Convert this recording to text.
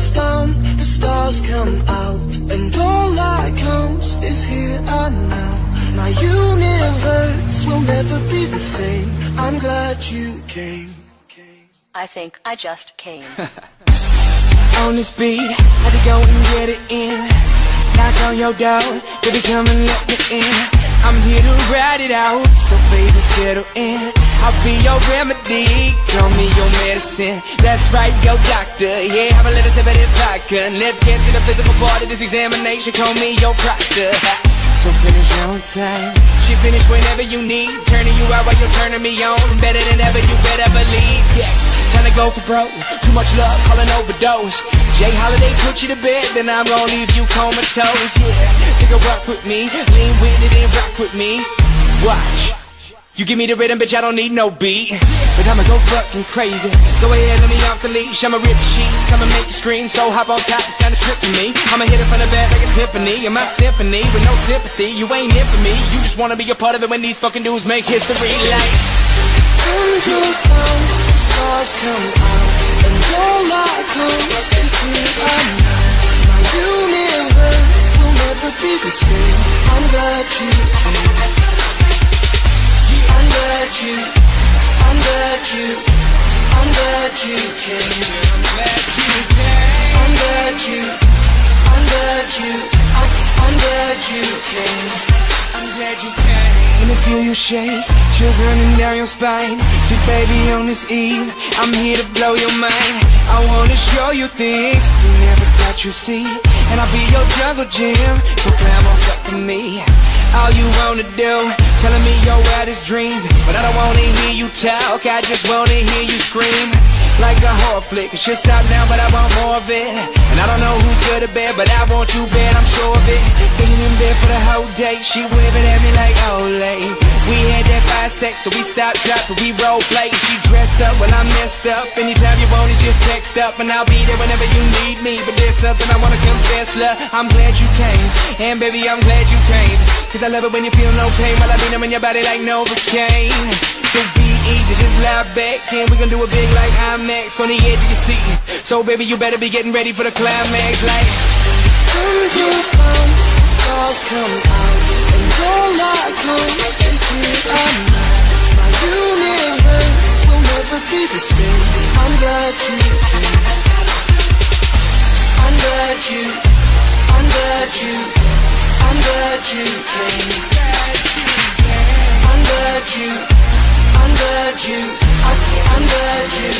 angels down, the stars come out, and all that counts is here and now. My universe will never be the same. I'm glad you came. I think I just came. On this beat, had to go and get it in. Knock on your door, baby, come and let me in. I'm here to ride it out, so baby, settle in. I'll be your remedy, call me your medicine. That's right, your doctor, yeah, have a little sip of this vodka. Let's get to the physical part of this examination, call me your proctor. So finish on time, she finish whenever you need. Turning you out while you're turning me on. Better than ever, you better believe. Yes, time to go for broke. Too much love, call an overdose. Jay Holiday put you to bed, then I'm gonna leave you comatose. Yeah, take a walk with me, lean with it and rock with me. Watch, you give me the rhythm, bitch, I don't need no beat. But I'ma go fucking crazy. Go ahead, let me off the leash. I'ma rip the sheets, I'ma make you scream. So hop on top, it's kinda stripping me. I'ma hit it from the back like a Tiffany. In my symphony, with no sympathy. You ain't in for me, you just wanna be a part of it when these fucking dudes make history. Like the sun goes down, the stars come out, and all that comes is here and now. My universe will never be the same. I'm glad you came. I'm glad you came. I'm glad you came. I'm glad you came. When I feel you shake, chills running down your spine. See, baby, on this eve, I'm here to blow your mind. I wanna show you things you never thought you'd see, and I'll be your jungle gym, so climb on top of me. All you wanna do, telling me your wildest dreams, but I don't wanna hear you talk, I just wanna hear you scream. Like a horror flick, it should stop now, but I want more of it. And I don't know who's good or bad, but I want you bad, I'm sure of it. Staying in bed for the whole day, she waving at me like Olay. We had that 5 sex, so we stopped, dropped, but we role play. She dressed up when I messed up. Anytime you want it, just text up, and I'll be there whenever you need me. But there's something I wanna confess, love, I'm glad you came. And baby, I'm glad you came, cause I love it when you feel no pain, while I lean them in your body like Novocaine. So be easy, just lie back, and we gon' do it big like IMAX on the edge of your seat. So baby, you better be getting ready for the climax. Like the sun goes down, the stars come out, and all that comes is here and now. My universe will never be the same. I'm glad you came. I'm glad you came. I'm glad you came. I'm glad you